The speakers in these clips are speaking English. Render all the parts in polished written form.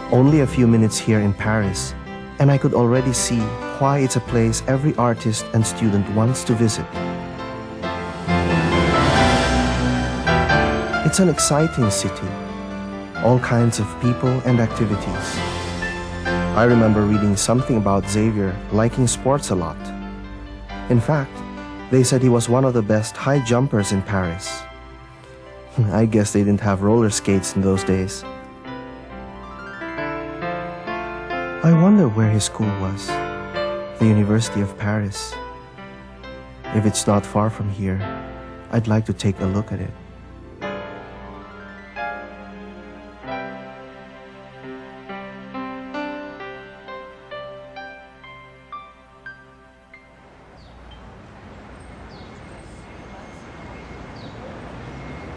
Only a few minutes here in Paris, and I could already see why it's a place every artist and student wants to visit. It's an exciting city, all kinds of people and activities. I remember reading something about Xavier liking sports a lot. In fact, they said he was one of the best high jumpers in Paris. I guess they didn't have roller skates in those days. I wonder where his school was, the University of Paris. If it's not far from here, I'd like to take a look at it.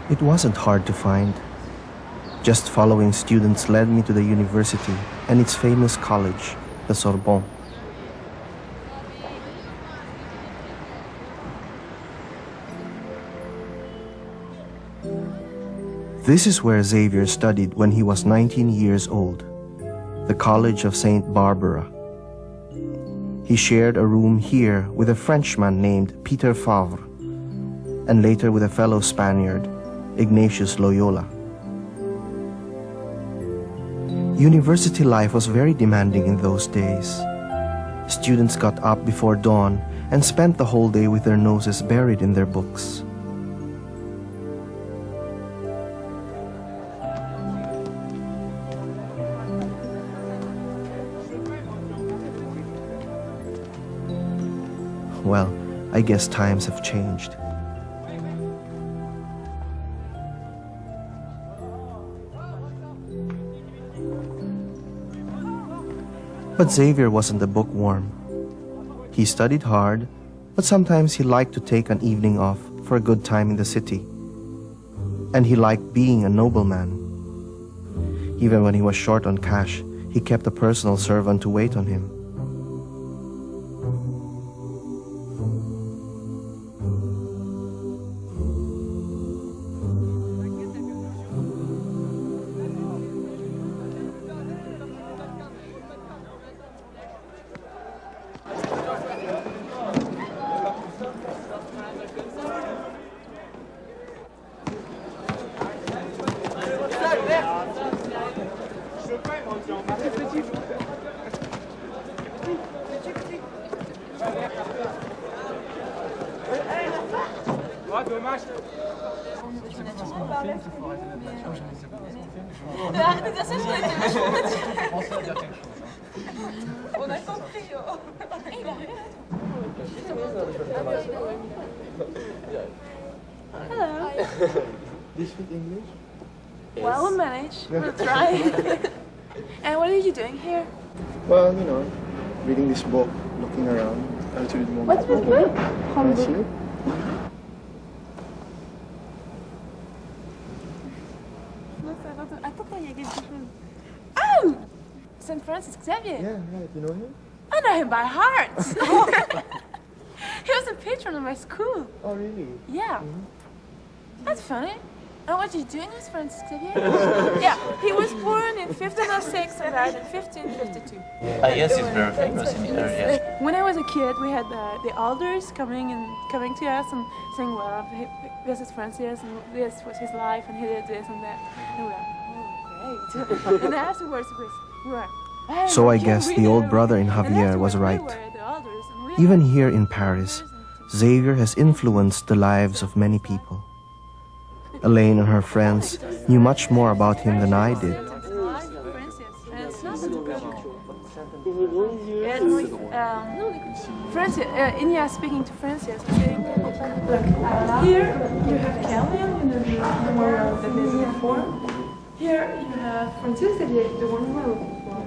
It wasn't hard to find. Just following students led me to the university and its famous college, the Sorbonne. This is where Xavier studied when he was 19 years old, the College of Saint Barbara. He shared a room here with a Frenchman named Peter Favre, and later with a fellow Spaniard, Ignatius Loyola. University life was very demanding in those days. Students got up before dawn and spent the whole day with their noses buried in their books. Well, I guess times have changed. But Xavier wasn't a bookworm. He studied hard, but sometimes he liked to take an evening off for a good time in the city. And he liked being a nobleman. Even when he was short on cash, he kept a personal servant to wait on him. On a compris. Hello. Do you speak English? Well, we'll manage. We'll try. And what are you doing here? Well, reading this book, looking around. I to read more. What's this book? Can I see it? Oh! St. Francis Xavier. Yeah, right. You know him? I know him by heart. He was a patron of my school. Oh, really? Yeah. That's funny. And what did you do in St. Francis Xavier? Yeah, he was born in 1506 and died in 1552. Yes, he's very famous in the area. When I was a kid, we had the elders coming to us and saying, well, this is Francis, and this was his life, and he did this and that. And we were like, oh, great. And afterwards, we were, hey, So I guess the old brother in Xavier was right. Even here in Paris, Xavier has influenced the lives of many people. Elaine and her friends knew much more about him than I did. Francis, Inya speaking to Francis, saying, look, here you have Calvin, the memorial that is in form. Here you have Francis Xavier, the one we're looking for.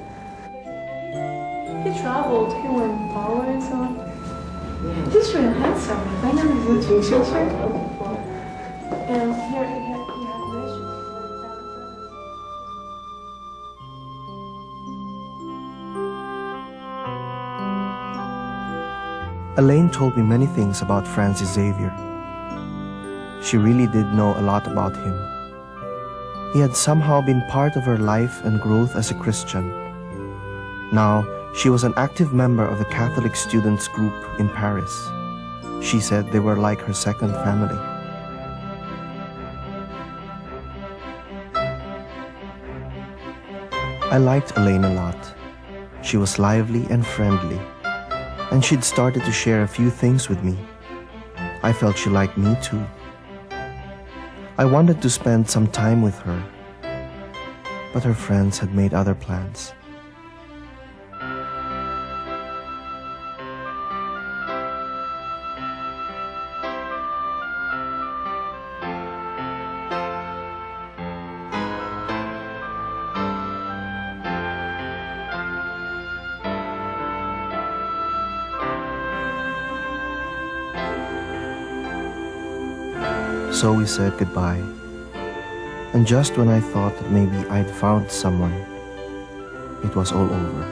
He traveled, he went power and so on. He's really handsome. I know he's looking so. And here you have Elaine told me many things about Francis Xavier. She really did know a lot about him. He had somehow been part of her life and growth as a Christian. Now, she was an active member of the Catholic students group in Paris. She said they were like her second family. I liked Elaine a lot. She was lively and friendly, and she'd started to share a few things with me. I felt she liked me too. I wanted to spend some time with her, but her friends had made other plans. So we said goodbye. And just when I thought that maybe I'd found someone, it was all over.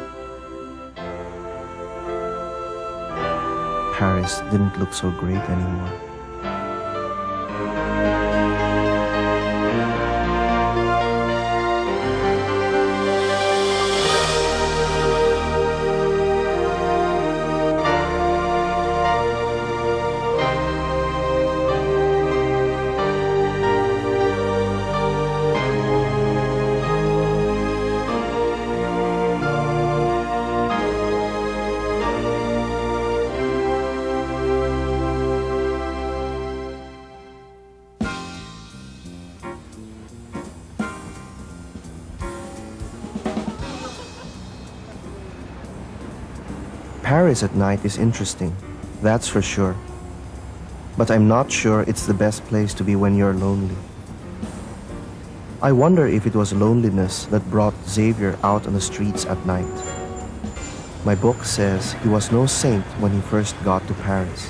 Paris didn't look so great anymore. Paris at night is interesting, that's for sure. But I'm not sure it's the best place to be when you're lonely. I wonder if it was loneliness that brought Xavier out on the streets at night. My book says he was no saint when he first got to Paris.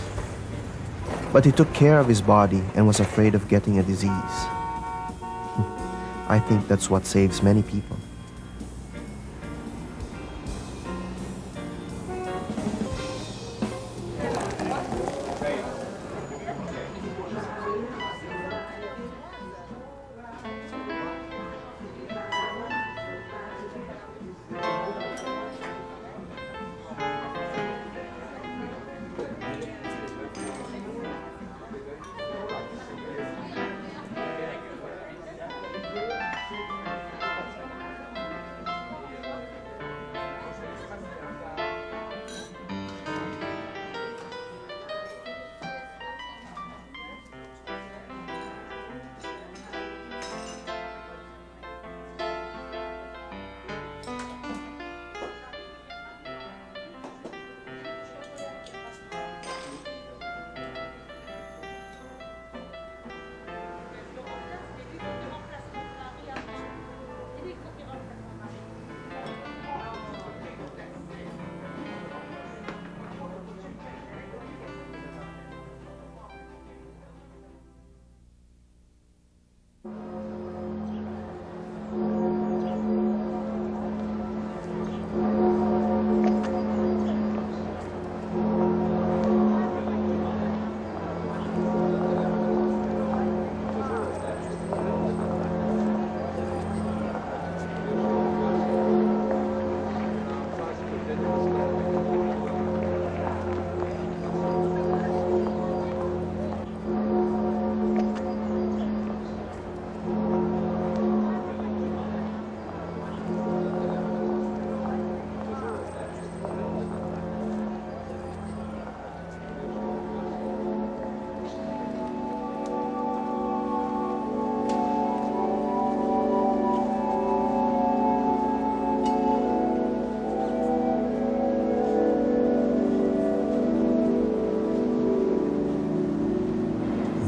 But he took care of his body and was afraid of getting a disease. I think that's what saves many people.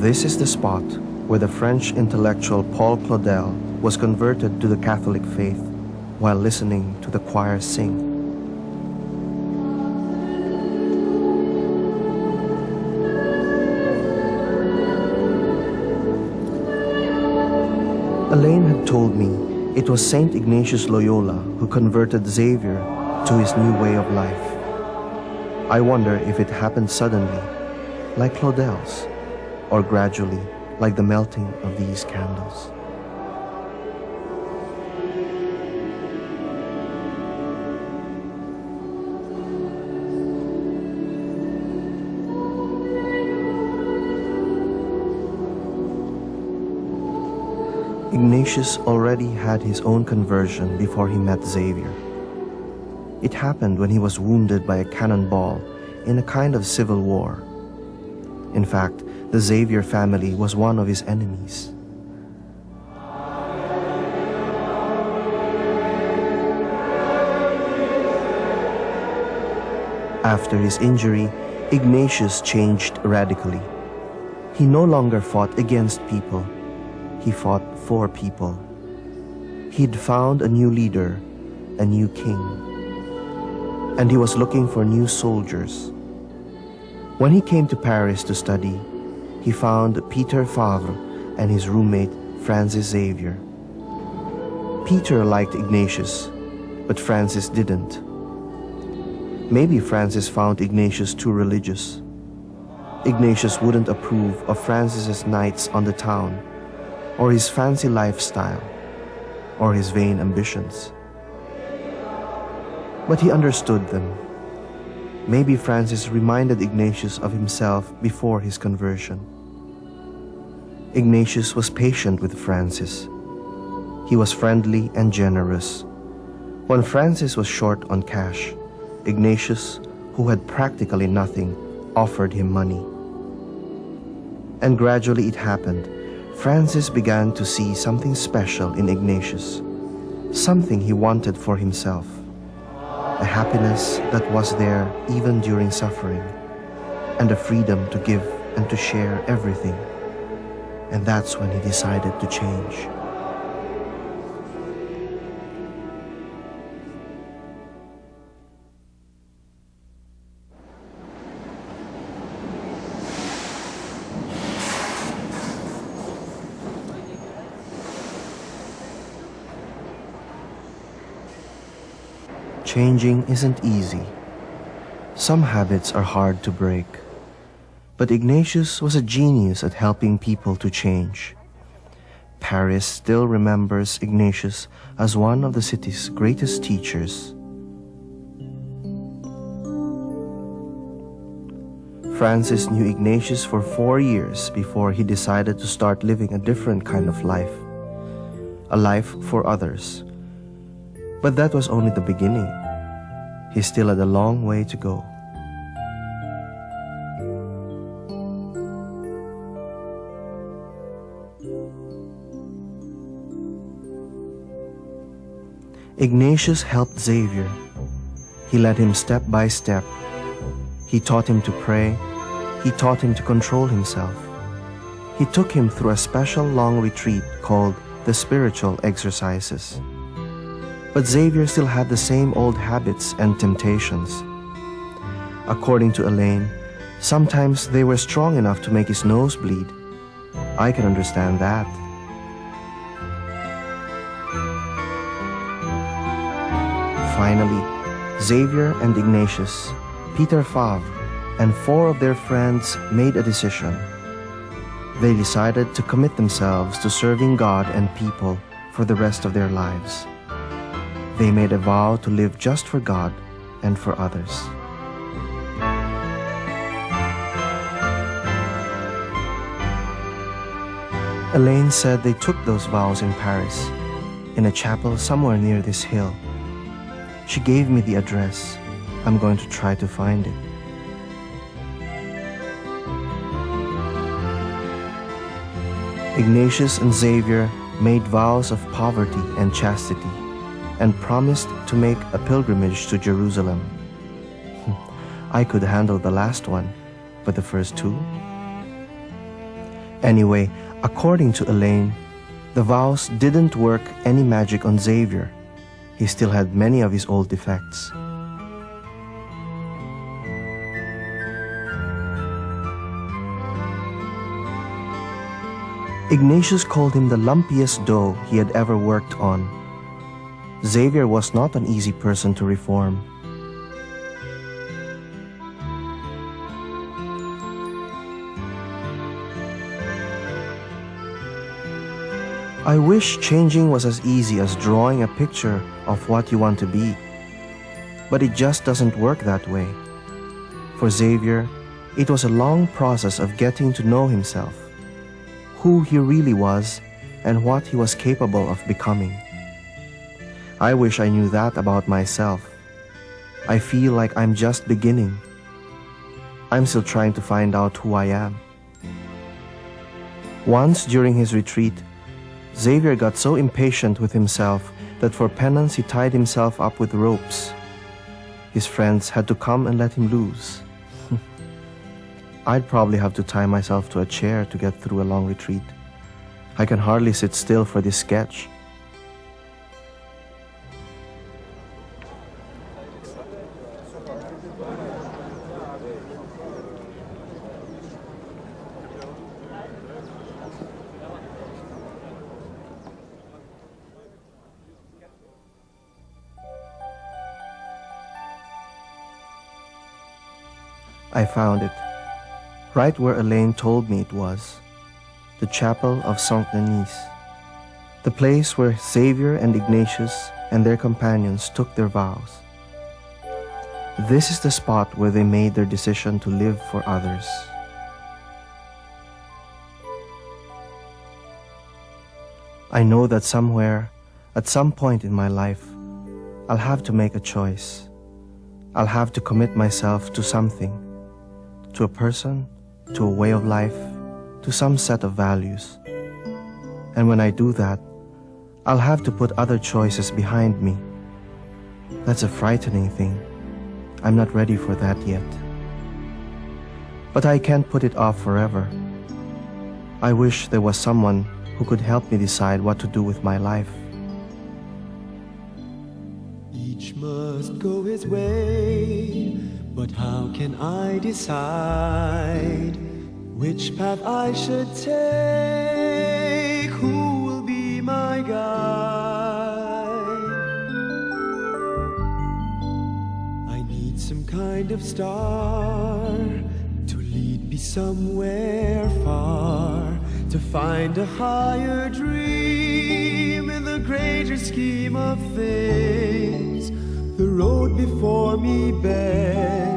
This is the spot where the French intellectual Paul Claudel was converted to the Catholic faith while listening to the choir sing. Elaine had told me it was Saint Ignatius Loyola who converted Xavier to his new way of life. I wonder if it happened suddenly, like Claudel's, or gradually, like the melting of these candles. Ignatius already had his own conversion before he met Xavier. It happened when he was wounded by a cannonball in a kind of civil war. In fact, the Xavier family was one of his enemies. After his injury, Ignatius changed radically. He no longer fought against people. He fought for people. He'd found a new leader, a new king. And he was looking for new soldiers. When he came to Paris to study, he found Peter Favre and his roommate Francis Xavier. Peter liked Ignatius, but Francis didn't. Maybe Francis found Ignatius too religious. Ignatius wouldn't approve of Francis's nights on the town, or his fancy lifestyle, or his vain ambitions. But he understood them. Maybe Francis reminded Ignatius of himself before his conversion. Ignatius was patient with Francis. He was friendly and generous. When Francis was short on cash, Ignatius, who had practically nothing, offered him money. And gradually it happened. Francis began to see something special in Ignatius, something he wanted for himself, a happiness that was there even during suffering, and a freedom to give and to share everything. And that's when he decided to change. Changing isn't easy. Some habits are hard to break. But Ignatius was a genius at helping people to change. Paris still remembers Ignatius as one of the city's greatest teachers. Francis knew Ignatius for 4 years before he decided to start living a different kind of life, a life for others. But that was only the beginning. He still had a long way to go. Ignatius helped Xavier. He led him step by step. He taught him to pray. He taught him to control himself. He took him through a special long retreat called the spiritual exercises. But Xavier still had the same old habits and temptations. According to Elaine, sometimes they were strong enough to make his nose bleed. I can understand that. Finally, Xavier and Ignatius, Peter Favre, and 4 of their friends made a decision. They decided to commit themselves to serving God and people for the rest of their lives. They made a vow to live just for God and for others. Elaine said they took those vows in Paris, in a chapel somewhere near this hill. She gave me the address. I'm going to try to find it. Ignatius and Xavier made vows of poverty and chastity, and promised to make a pilgrimage to Jerusalem. I could handle the last one, but the first 2? Anyway, according to Elaine, the vows didn't work any magic on Xavier. He still had many of his old defects. Ignatius called him the lumpiest dough he had ever worked on. Xavier was not an easy person to reform. I wish changing was as easy as drawing a picture of what you want to be. But it just doesn't work that way. For Xavier, it was a long process of getting to know himself, who he really was, and what he was capable of becoming. I wish I knew that about myself. I feel like I'm just beginning. I'm still trying to find out who I am. Once during his retreat, Xavier got so impatient with himself that for penance he tied himself up with ropes. His friends had to come and let him loose. I'd probably have to tie myself to a chair to get through a long retreat. I can hardly sit still for this sketch. I found it, right where Elaine told me it was, the chapel of Saint Denis, the place where Xavier and Ignatius and their companions took their vows. This is the spot where they made their decision to live for others. I know that somewhere, at some point in my life, I'll have to make a choice. I'll have to commit myself to something. To a person, to a way of life, to some set of values. And when I do that, I'll have to put other choices behind me. That's a frightening thing. I'm not ready for that yet. But I can't put it off forever. I wish there was someone who could help me decide what to do with my life. Each must go his way, but how can I decide which path I should take? Who will be my guide? I need some kind of star to lead me somewhere far, to find a higher dream in the greater scheme of things. The road before me bends.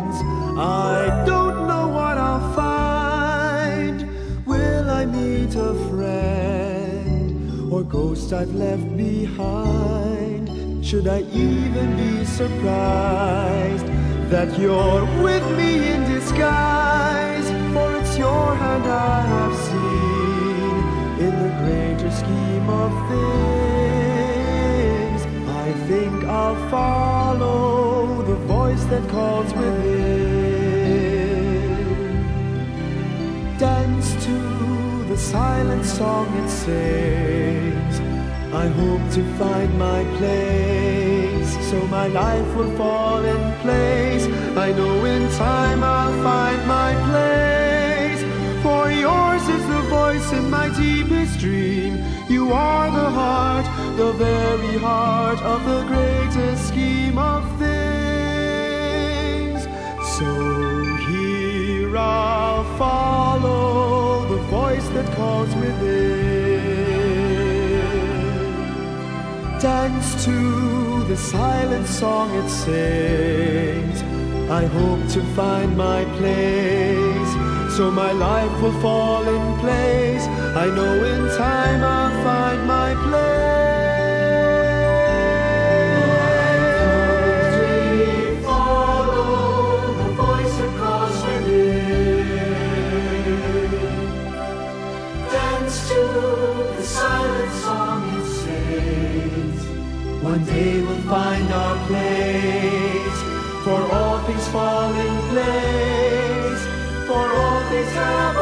I don't know what I'll find. Will I meet a friend or ghost I've left behind? Should I even be surprised that you're with me in disguise? For it's your hand I have seen in the greater scheme of things. I think I'll follow the voice that calls within. Dance to the silent song it sings. I hope to find my place, so my life will fall in place. I know in time I'll find my place. For yours is the voice in my deepest dream. You are the heart, the very heart of the greatest scheme of things. So here I'll follow the voice that calls within. Dance to the silent song it sings. I hope to find my place, so my life will fall in place. I know in time I'll find my place. Follow the voice that calls within. Dance to the silent song it sings. One day we'll find our place, for all things fall in place, for all things have